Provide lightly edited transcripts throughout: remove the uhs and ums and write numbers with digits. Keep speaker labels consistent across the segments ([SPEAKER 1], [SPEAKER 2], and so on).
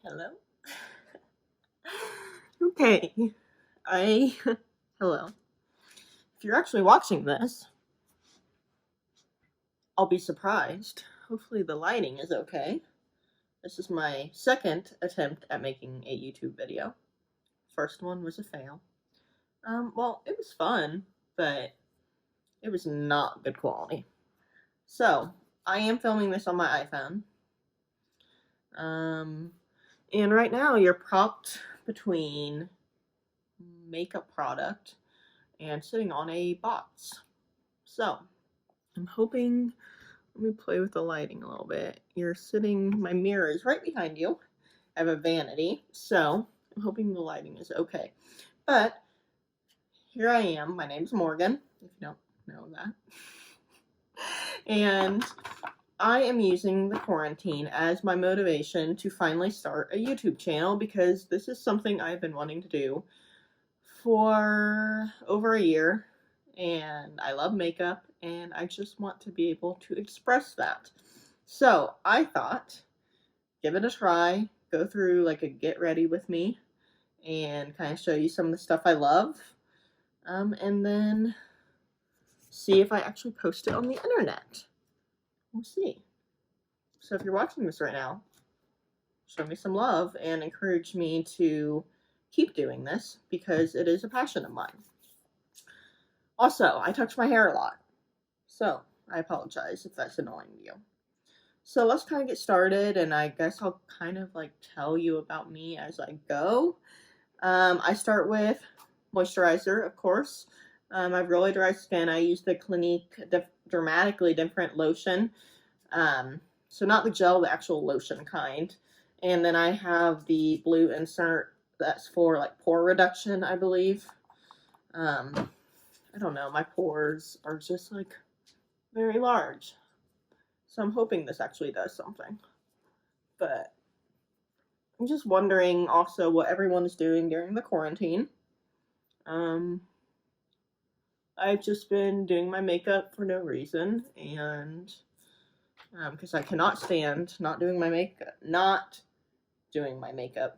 [SPEAKER 1] Hello? Okay. I. Hello. If you're actually watching this, I'll be surprised. Hopefully, the lighting is okay. This is my second attempt at making a YouTube video. First one was a fail. Well, it was fun, but it was not good quality. So, I am filming this on my iPhone. And right now you're propped between makeup product and sitting on a box. So, I'm hoping, let me play with the lighting a little bit. You're sitting, my mirror is right behind you. I have a vanity, so I'm hoping the lighting is okay. But here I am. My name's Morgan, if you don't know that. And I am using the quarantine as my motivation to finally start a YouTube channel because this is something I've been wanting to do for over a year, and I love makeup and I just want to be able to express that. So I thought, give it a try, go through like a get ready with me and kind of show you some of the stuff I love, and then see if I actually post it on the internet. We'll see. So if you're watching this right now, show me some love and encourage me to keep doing this because it is a passion of mine. Also, I touch my hair a lot, so I apologize if that's annoying to you. So let's kind of get started, and I guess I'll kind of like tell you about me as I go. I start with moisturizer, of course. I have really dry skin. I use the Clinique Dramatically Different lotion. So not the gel, the actual lotion kind. And then I have the blue insert that's for like pore reduction, I believe. I don't know, my pores are just like very large. So I'm hoping this actually does something. But I'm just wondering also what everyone is doing during the quarantine. I've just been doing my makeup for no reason, and because I cannot stand not doing my makeup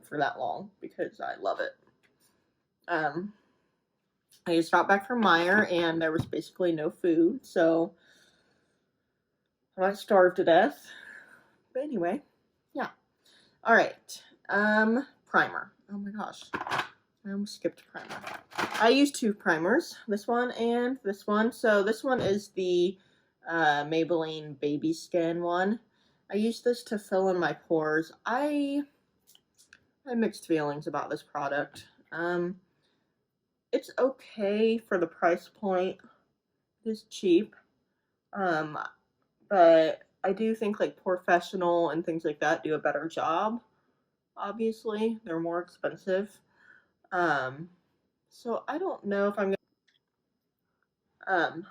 [SPEAKER 1] for that long because I love it. I just got back from Meyer and there was basically no food, so I might starve to death. But anyway, yeah. All right. Primer. Oh my gosh, I almost skipped primer. I use two primers, this one and this one. So this one is the Maybelline Baby Skin one. I use this to fill in my pores. I have mixed feelings about this product. It's okay for the price point. It's cheap. But I do think like Professional and things like that do a better job. Obviously, they're more expensive. So I don't know if I'm gonna,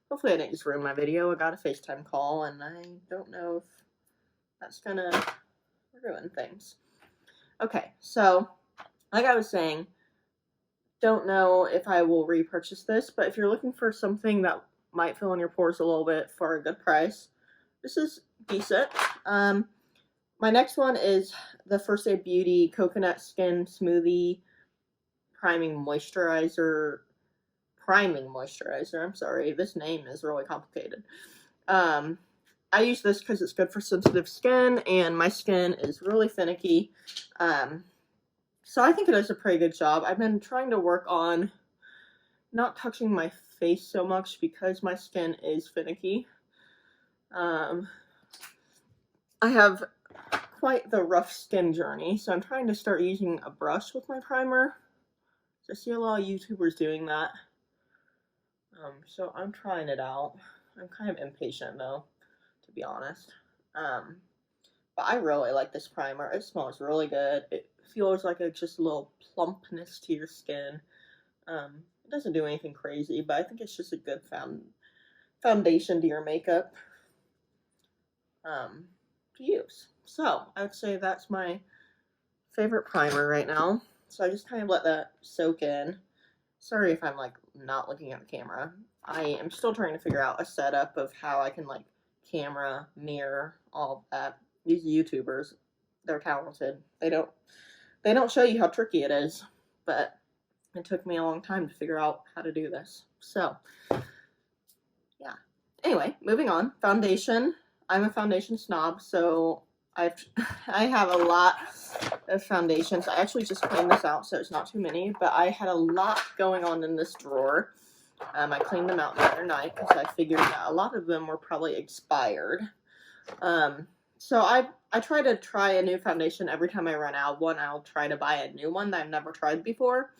[SPEAKER 1] hopefully I didn't just ruin my video. I got a FaceTime call and I don't know if that's gonna ruin things. Okay, so like I was saying, don't know if I will repurchase this, but if you're looking for something that might fill in your pores a little bit for a good price, this is decent. My next one is the First Aid Beauty Coconut Skin Smoothie Priming Moisturizer. I'm sorry, this name is really complicated. I use this because it's good for sensitive skin, and my skin is really finicky. So I think it does a pretty good job. I've been trying to work on not touching my face so much because my skin is finicky. I have quite the rough skin journey, so I'm trying to start using a brush with my primer. I see a lot of YouTubers doing that. So I'm trying it out. I'm kind of impatient though, to be honest. But I really like this primer. It smells really good. It feels like just a little plumpness to your skin. It doesn't do anything crazy, but I think it's just a good foundation to your makeup to use. So I would say that's my favorite primer right now. So I just kind of let that soak in. Sorry if I'm like not looking at the camera. I am still trying to figure out a setup of how I can like camera, mirror, all of that. These YouTubers they're talented. They don't show you how tricky it is, but it took me a long time to figure out how to do this. So, yeah. Anyway, moving on. Foundation. I'm a foundation snob, so I have a lot of foundations. I actually just cleaned this out, so it's not too many, but I had a lot going on in this drawer. I cleaned them out the other night because I figured that a lot of them were probably expired. So I try to try a new foundation every time I run out. One, I'll try to buy a new one that I've never tried before.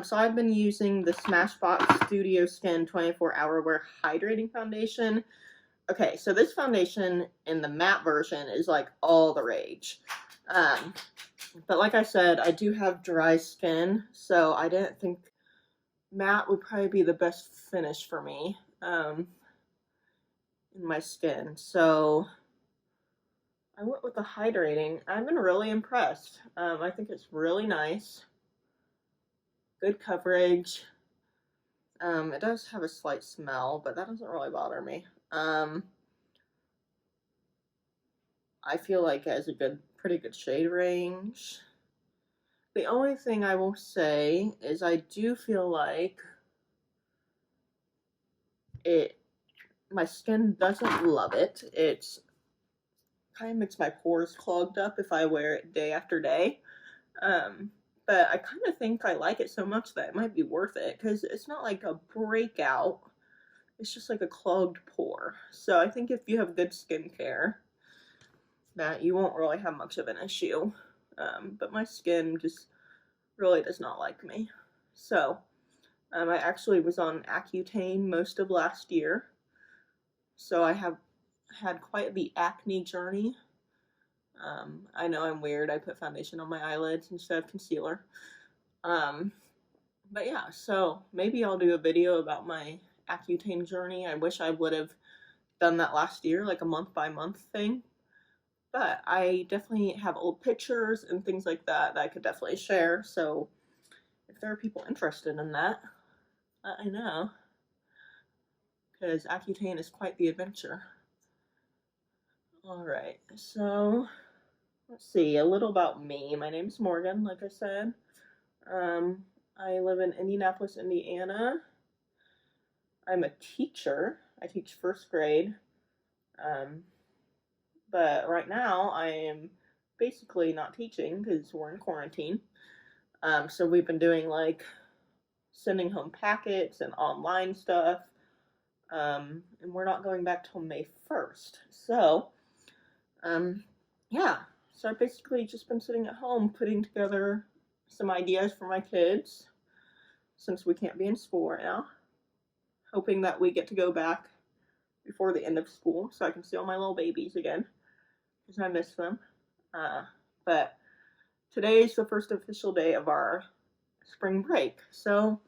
[SPEAKER 1] So I've been using the Smashbox Studio Skin 24-Hour Wear Hydrating Foundation. Okay, so this foundation in the matte version is like all the rage. But like I said, I do have dry skin, so I didn't think matte would probably be the best finish for me in my skin. So I went with the hydrating. I've been really impressed. I think it's really nice. Good coverage. It does have a slight smell, but that doesn't really bother me. I feel like it has a pretty good shade range. The only thing I will say is I do feel like my skin doesn't love it. It's kind of makes my pores clogged up if I wear it day after day. But I kind of think I like it so much that it might be worth it, because it's not like a breakout. It's just like a clogged pore. So I think if you have good skincare, that you won't really have much of an issue. But my skin just really does not like me. So I actually was on Accutane most of last year. So I have had quite the acne journey. I know I'm weird. I put foundation on my eyelids instead of concealer. But yeah, so maybe I'll do a video about my Accutane journey. I wish I would have done that last year, like a month by month thing. But I definitely have old pictures and things like that I could definitely share. So if there are people interested in that, let me know. Because Accutane is quite the adventure. Alright, so let's see, a little about me. My name's Morgan, like I said. I live in Indianapolis, Indiana. I'm a teacher. I teach first grade. But right now I am basically not teaching because we're in quarantine. So we've been doing like sending home packets and online stuff. And we're not going back till May 1st. So, yeah. So I've basically just been sitting at home putting together some ideas for my kids, since we can't be in school right now. Hoping that we get to go back before the end of school so I can see all my little babies again, because I miss them. But today is the first official day of our spring break. So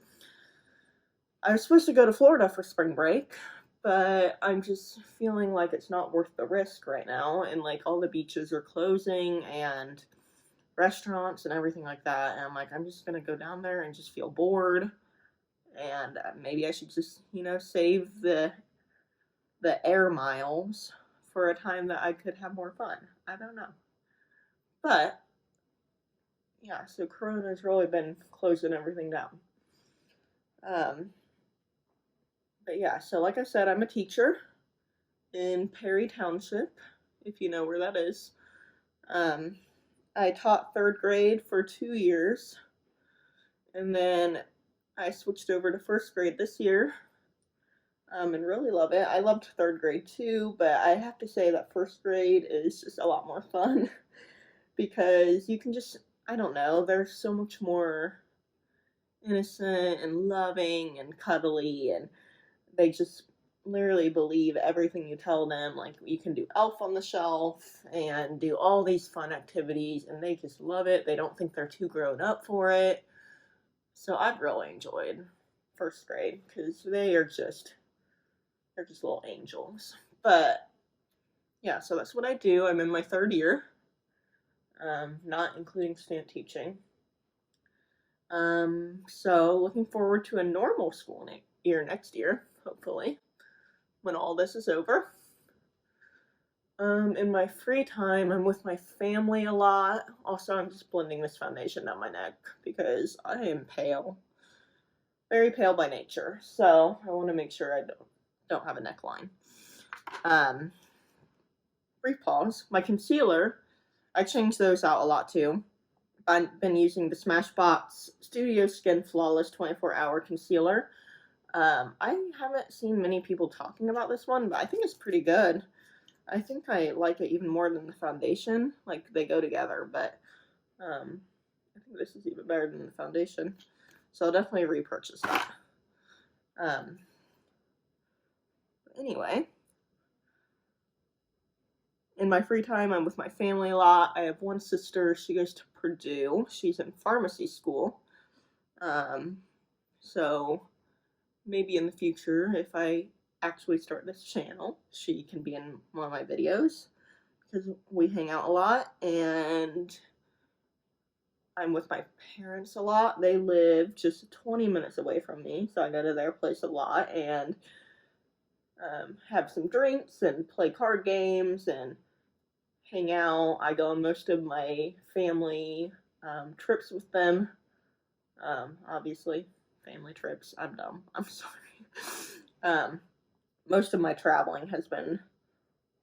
[SPEAKER 1] I was supposed to go to Florida for spring break, but I'm just feeling like it's not worth the risk right now, and like all the beaches are closing and restaurants and everything like that, and I'm like, I'm just gonna go down there and just feel bored, and maybe I should just, save the air miles for a time that I could have more fun. I don't know. But yeah, so Corona's really been closing everything down. But yeah, so like I said, I'm a teacher in Perry Township, if you know where that is. I taught third grade for 2 years, and then I switched over to first grade this year, and really love it. I loved third grade too, but I have to say that first grade is just a lot more fun because you can just, I don't know, they're so much more innocent and loving and cuddly, and they just literally believe everything you tell them. Like, you can do Elf on the Shelf and do all these fun activities, and they just love it. They don't think they're too grown up for it. So I've really enjoyed first grade because they're just little angels. But yeah, so that's what I do. I'm in my third year, not including student teaching. So looking forward to a normal school year next year, hopefully, when all this is over. In my free time, I'm with my family a lot. Also, I'm just blending this foundation down my neck because I am pale. Very pale by nature. So, I want to make sure I don't have a neckline. Brief pause. My concealer, I change those out a lot too. I've been using the Smashbox Studio Skin Flawless 24-Hour Concealer. I haven't seen many people talking about this one, but I think it's pretty good. I think I like it even more than the foundation. Like, they go together, but I think this is even better than the foundation. So I'll definitely repurchase that. Anyway, in my free time, I'm with my family a lot. I have one sister. She goes to Purdue. She's in pharmacy school. So maybe in the future, if I actually start this channel, she can be in one of my videos because we hang out a lot, and I'm with my parents a lot. They live just 20 minutes away from me, so I go to their place a lot and have some drinks and play card games and hang out. I go on most of my family trips with them. Obviously, family trips. I'm dumb. I'm sorry. Most of my traveling has been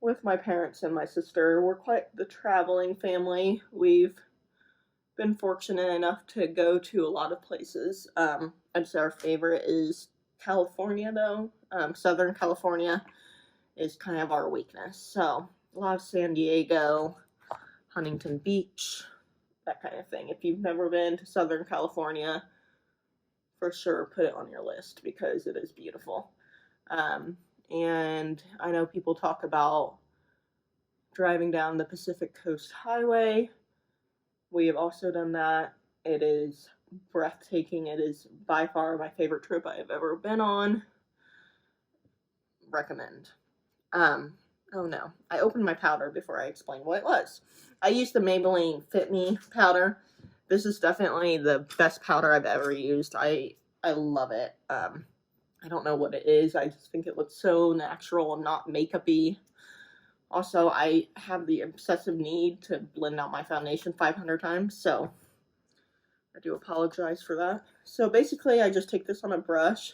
[SPEAKER 1] with my parents and my sister. We're quite the traveling family. We've been fortunate enough to go to a lot of places. I'd say our favorite is California, though. Southern California is kind of our weakness. So, a lot of San Diego, Huntington Beach, that kind of thing. If you've never been to Southern California, for sure put it on your list because it is beautiful. And I know people talk about driving down the Pacific Coast Highway. We have also done that. It is breathtaking. It is by far my favorite trip I have ever been on. Recommend. Oh no, I opened my powder before I explained what it was. I used the Maybelline Fit Me powder. This is definitely the best powder I've ever used. I love it. I don't know what it is. I just think it looks so natural and not makeup-y. Also, I have the obsessive need to blend out my foundation 500 times, so I do apologize for that. So basically, I just take this on a brush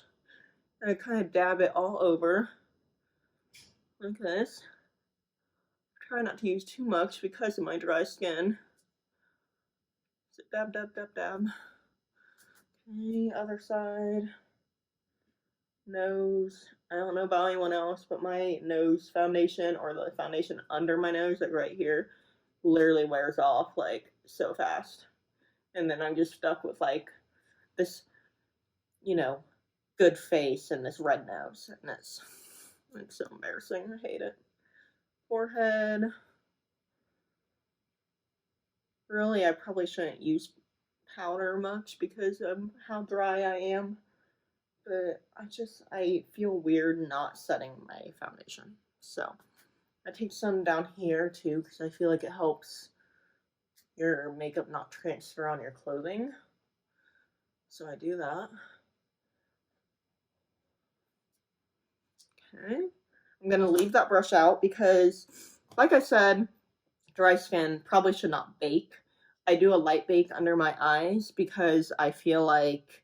[SPEAKER 1] and I kind of dab it all over like this. Try not to use too much because of my dry skin. So dab, dab, dab, dab. Okay, other side. Nose. I don't know about anyone else, but my nose foundation, or the foundation under my nose, like right here, literally wears off like so fast. And then I'm just stuck with like this, good face and this red nose. And it's so embarrassing. I hate it. Forehead. Really, I probably shouldn't use powder much because of how dry I am. But I feel weird not setting my foundation. So I take some down here too because I feel like it helps your makeup not transfer on your clothing. So I do that. Okay. I'm going to leave that brush out because, like I said, dry skin probably should not bake. I do a light bake under my eyes because I feel like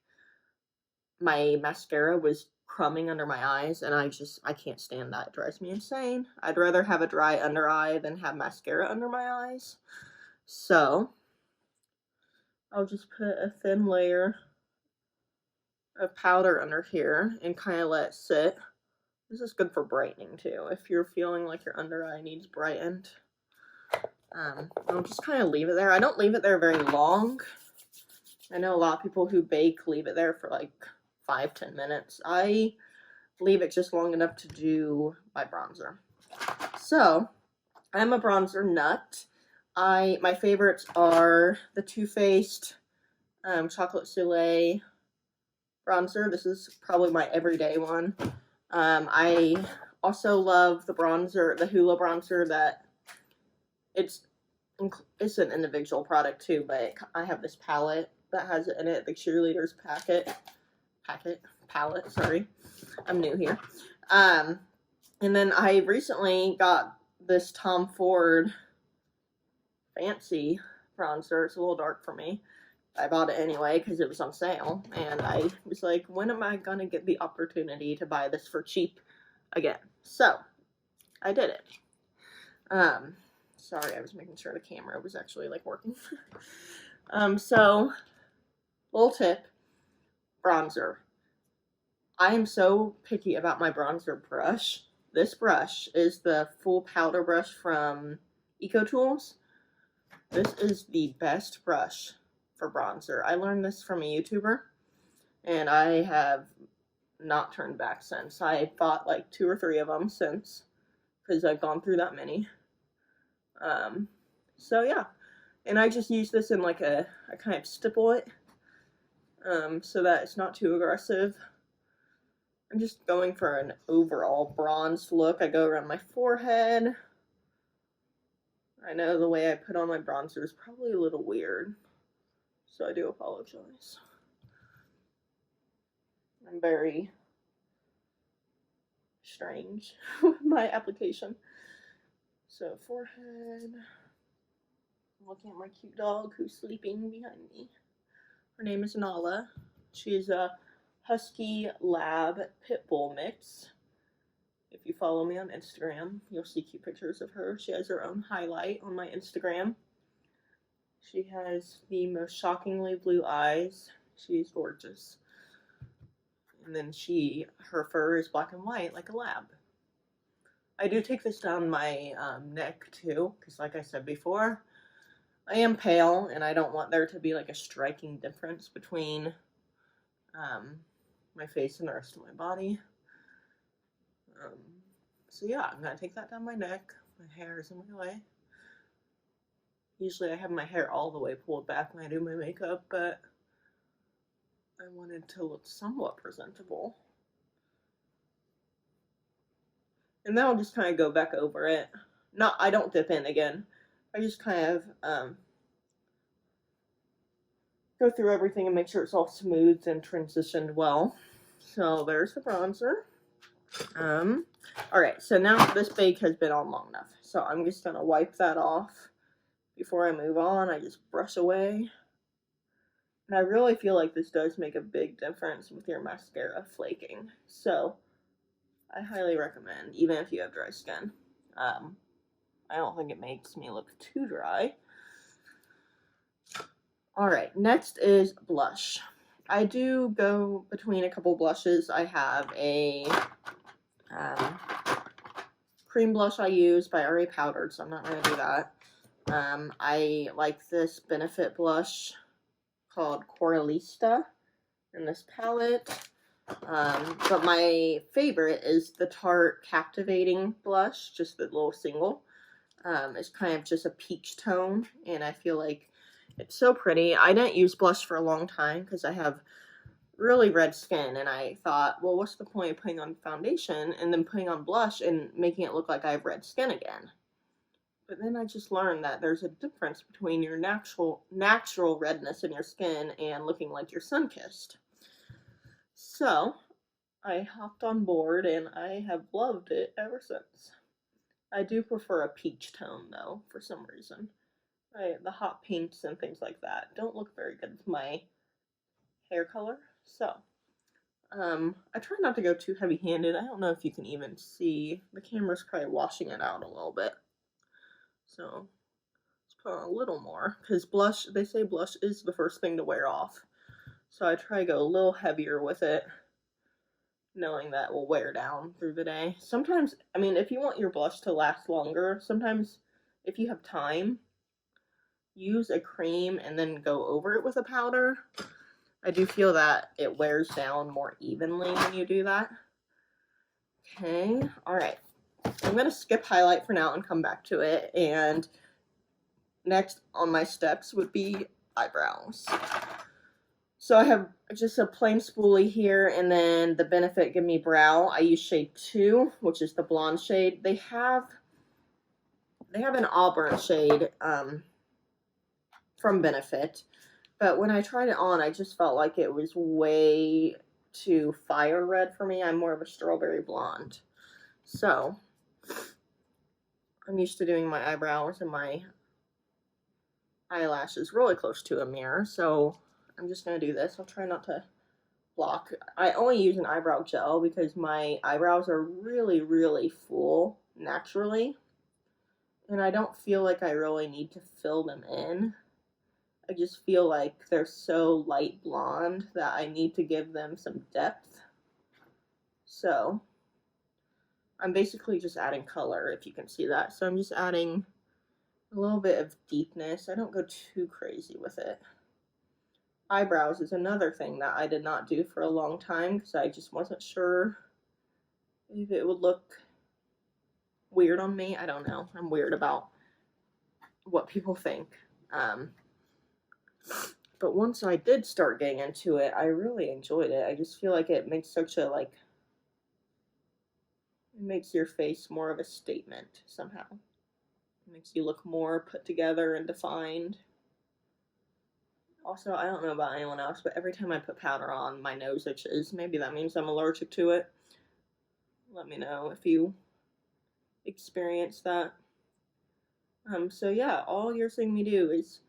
[SPEAKER 1] my mascara was crumbing under my eyes, and I can't stand that. It drives me insane. I'd rather have a dry under eye than have mascara under my eyes. So, I'll just put a thin layer of powder under here and kind of let it sit. This is good for brightening too, if you're feeling like your under eye needs brightened. I'll just kind of leave it there. I don't leave it there very long. I know a lot of people who bake leave it there for like 5-10 minutes. I leave it just long enough to do my bronzer. So, I'm a bronzer nut. My favorites are the Too Faced Chocolate Soleil bronzer. This is probably my everyday one. I also love the bronzer, the Hoola bronzer that it's an individual product too, but I have this palette that has it in it, the Cheerleaders palette, sorry. I'm new here. And then I recently got this Tom Ford Fancy bronzer. It's a little dark for me. I bought it anyway because it was on sale, and I was like, when am I gonna get the opportunity to buy this for cheap again? So I did it. Sorry, I was making sure the camera was actually like working. So little tip, bronzer. I am so picky about my bronzer brush. This brush is the full powder brush from EcoTools. This is the best brush for bronzer. I learned this from a YouTuber, and I have not turned back since. I bought like 2 or 3 of them since, because I've gone through that many. So yeah, and I just use this in like I kind of stipple it, so that it's not too aggressive. I'm just going for an overall bronzed look. I go around my forehead. I know the way I put on my bronzer is probably a little weird, so I do apologize. I'm very strange with my application. So forehead. I'm looking at my cute dog who's sleeping behind me. Her name is Nala. She's a Husky Lab Pit Bull mix. If you follow me on Instagram, you'll see cute pictures of her. She has her own highlight on my Instagram. She has the most shockingly blue eyes. She's gorgeous. And then her fur is black and white like a lab. I do take this down my neck too, because like I said before, I am pale, and I don't want there to be like a striking difference between my face and the rest of my body. So yeah, I'm gonna take that down my neck. My hair is in my way. Usually I have my hair all the way pulled back when I do my makeup, but I wanted to look somewhat presentable. And then I'll just kind of go back over it. I don't dip in again. I just kind of go through everything and make sure it's all smooth and transitioned well. So there's the bronzer. Alright, so now this bake has been on long enough. So I'm just going to wipe that off before I move on. I just brush away. And I really feel like this does make a big difference with your mascara flaking. So I highly recommend, even if you have dry skin. I don't think it makes me look too dry. Alright, next is blush. I do go between a couple blushes. I have a cream blush I use, but I already powdered, so I'm not going to do that. I like this Benefit blush called Coralista in this palette. But my favorite is the Tarte Captivating blush, just the little single. It's kind of just a peach tone, and I feel like it's so pretty. I didn't use blush for a long time because I have really red skin, and I thought, well, what's the point of putting on foundation and then putting on blush and making it look like I have red skin again? But then I just learned that there's a difference between your natural redness in your skin and looking like you're sun-kissed. So I hopped on board, and I have loved it ever since. I do prefer a peach tone, though, for some reason. The hot pinks and things like that don't look very good with my hair color. So, I try not to go too heavy-handed. I don't know if you can even see. The camera's probably washing it out a little bit. So, let's put on a little more. Because blush, they say blush is the first thing to wear off. So I try to go a little heavier with it, knowing that will wear down through the day. Sometimes, I mean, if you want your blush to last longer, sometimes if you have time, use a cream and then go over it with a powder. I do feel that it wears down more evenly when you do that. Okay, alright. I'm going to skip highlight for now and come back to it. And next on my steps would be eyebrows. So I have just a plain spoolie here, and then the Benefit Give Me Brow. I use shade 2, which is the blonde shade. They have an auburn shade from Benefit, but when I tried it on, I just felt like it was way too fire red for me. I'm more of a strawberry blonde. So I'm used to doing my eyebrows and my eyelashes really close to a mirror, so I'm just going to do this. I'll try not to block. I only use an eyebrow gel because my eyebrows are really, really full naturally, and I don't feel like I really need to fill them in. I just feel like they're so light blonde that I need to give them some depth. So I'm basically just adding color, if you can see that. So I'm just adding a little bit of deepness. I don't go too crazy with it. Eyebrows is another thing that I did not do for a long time because I just wasn't sure if it would look weird on me. I don't know. I'm weird about what people think. But once I did start getting into it, I really enjoyed it. I just feel like it makes such a, like, it makes your face more of a statement somehow. It makes you look more put together and defined. Also, I don't know about anyone else, but every time I put powder on, my nose itches. Maybe that means I'm allergic to it. Let me know if you experience that. So yeah, all you're seeing me do is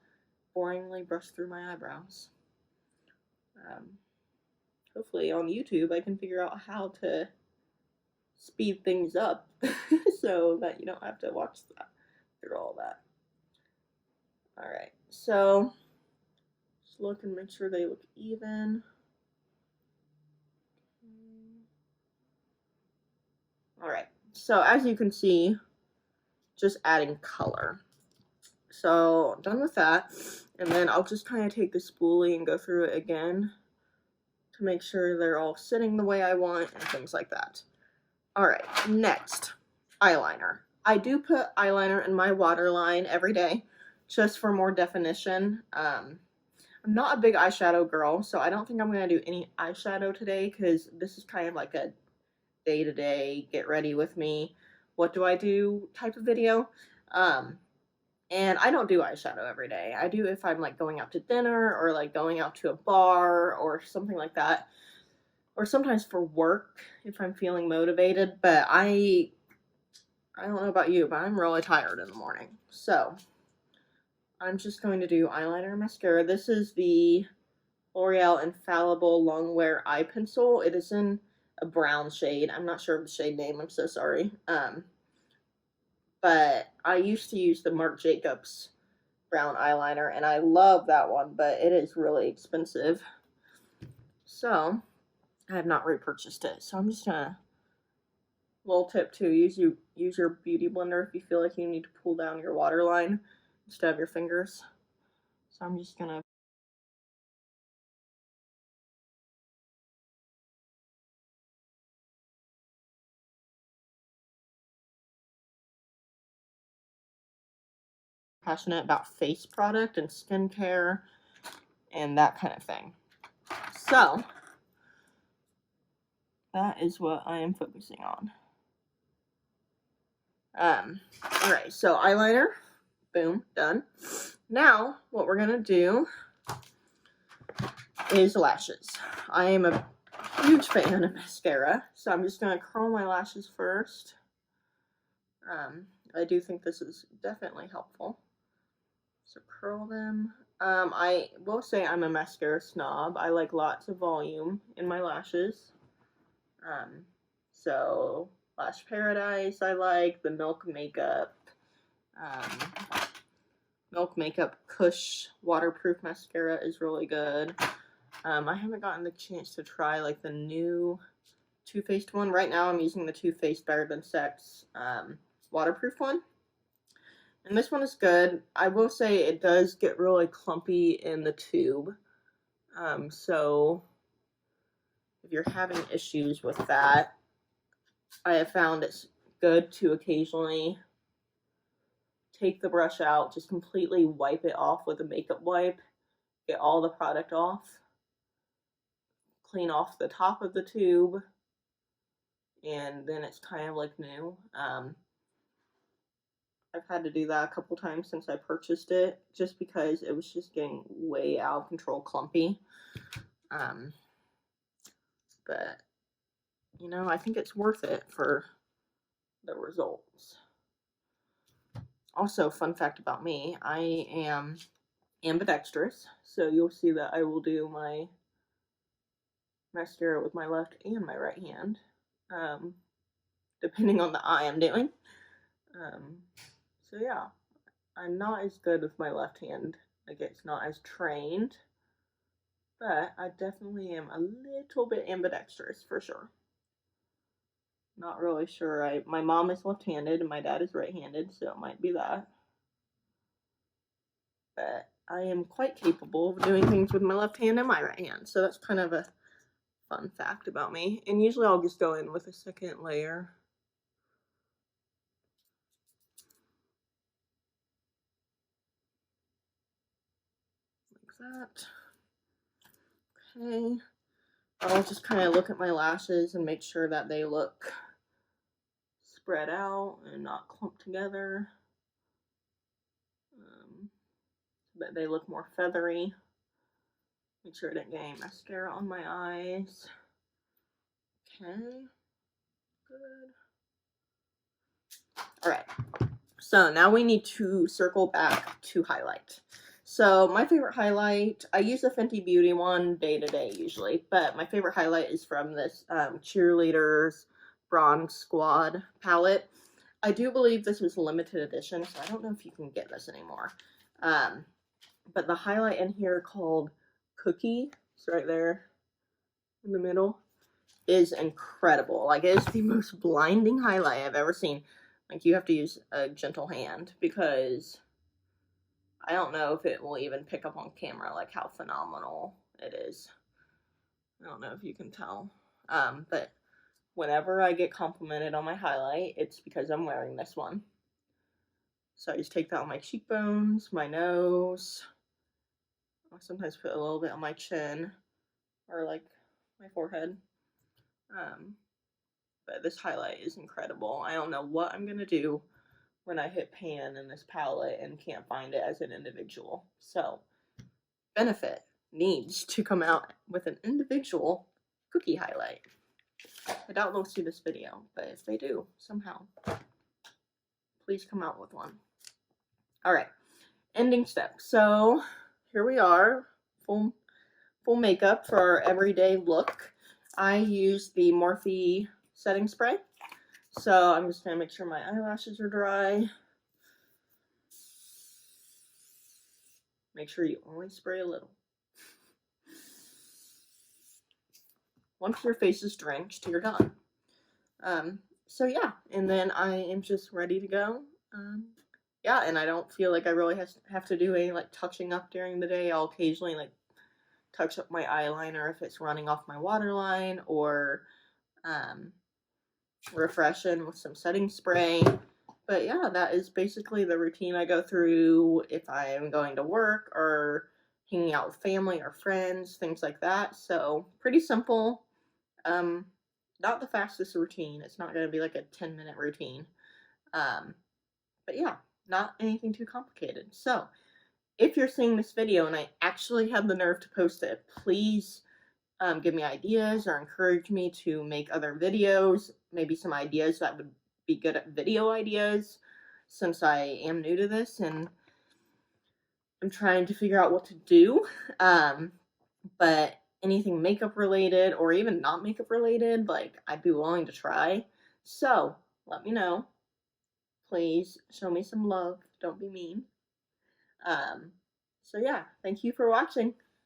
[SPEAKER 1] boringly brush through my eyebrows. Hopefully on YouTube I can figure out how to speed things up so that you don't have to watch that through all that. Alright, so just look and make sure they look even. Alright, so as you can see, just adding color. So done with that, and then I'll just kind of take the spoolie and go through it again to make sure they're all sitting the way I want and things like that. Alright, next, eyeliner. I do put eyeliner in my waterline every day just for more definition. I'm not a big eyeshadow girl, so I don't think I'm going to do any eyeshadow today because this is kind of like a day-to-day, get ready with me, what do I do type of video. And I don't do eyeshadow every day. I do if I'm like going out to dinner or like going out to a bar or something like that. Or sometimes for work if I'm feeling motivated. But I don't know about you, but I'm really tired in the morning. So I'm just going to do eyeliner and mascara. This is the L'Oreal Infallible Longwear Eye Pencil. It is in a brown shade. I'm not sure of the shade name. I'm so sorry. But I used to use the Marc Jacobs brown eyeliner, and I love that one, but it is really expensive. So I have not repurchased it. So I'm just gonna, little tip too, use your beauty blender if you feel like you need to pull down your waterline instead of your fingers. So I'm just gonna passionate about face product and skincare and that kind of thing. So that is what I am focusing on. Alright, so eyeliner, boom, done. Now, what we're gonna do is lashes. I am a huge fan of mascara, so I'm just gonna curl my lashes first. I do think this is definitely helpful. So curl them. I will say I'm a mascara snob. I like lots of volume in my lashes. So Lash Paradise I like, the Milk Makeup, Milk Makeup Kush waterproof mascara is really good. I haven't gotten the chance to try like the new Too Faced one. Right now I'm using the Too Faced Better Than Sex waterproof one. And this one is good. I will say it does get really clumpy in the tube. So if you're having issues with that, I have found it's good to occasionally take the brush out, just completely wipe it off with a makeup wipe, get all the product off, clean off the top of the tube, and then it's kind of like new. I've had to do that a couple times since I purchased it, just because it was just getting way out of control clumpy. But, you know, I think it's worth it for the results. Also, fun fact about me, I am ambidextrous, so you'll see that I will do my mascara with my left and my right hand, depending on the eye I'm doing. So yeah, I'm not as good with my left hand, like it's not as trained, but I definitely am a little bit ambidextrous for sure. Not really sure. My mom is left-handed and my dad is right-handed, so it might be that. But I am quite capable of doing things with my left hand and my right hand, so that's kind of a fun fact about me. And usually I'll just go in with a second layer. Like that. Okay. I'll just kind of look at my lashes and make sure that they look spread out and not clumped together. So that they look more feathery. Make sure I didn't get any mascara on my eyes. Okay. Good. Alright. So now we need to circle back to highlight. So my favorite highlight, I use the Fenty Beauty one day to day usually, but my favorite highlight is from this Cheerleaders Bronze Squad palette. I do believe this was limited edition, so I don't know if you can get this anymore. But the highlight in here called Cookie, it's right there in the middle, is incredible. Like, it is the most blinding highlight I've ever seen. Like, you have to use a gentle hand because I don't know if it will even pick up on camera, like how phenomenal it is. I don't know if you can tell. But whenever I get complimented on my highlight, it's because I'm wearing this one. So I just take that on my cheekbones, my nose. I sometimes put a little bit on my chin or like my forehead. But this highlight is incredible. I don't know what I'm gonna do when I hit pan in this palette and can't find it as an individual. So, Benefit needs to come out with an individual cookie highlight. I doubt they'll see this video, but if they do, somehow, please come out with one. Alright, ending step. So, here we are, full makeup for our everyday look. I use the Morphe setting spray. So I'm just going to make sure my eyelashes are dry. Make sure you only spray a little. Once your face is drenched, you're done. So yeah, and then I am just ready to go. Yeah, and I don't feel like I really have to do any like touching up during the day. I'll occasionally like touch up my eyeliner if it's running off my waterline, or refreshing with some setting spray. But yeah, that is basically the routine I go through if I am going to work or hanging out with family or friends, things like that. So pretty simple. Not the fastest routine. It's not going to be like a 10-minute routine. But yeah, not anything too complicated. So if you're seeing this video and I actually have the nerve to post it, please give me ideas or encourage me to make other videos, maybe some ideas that would be good at video ideas, since I am new to this and I'm trying to figure out what to do. But anything makeup related or even not makeup related, like, I'd be willing to try. So let me know. Please show me some love. Don't be mean. So yeah, thank you for watching.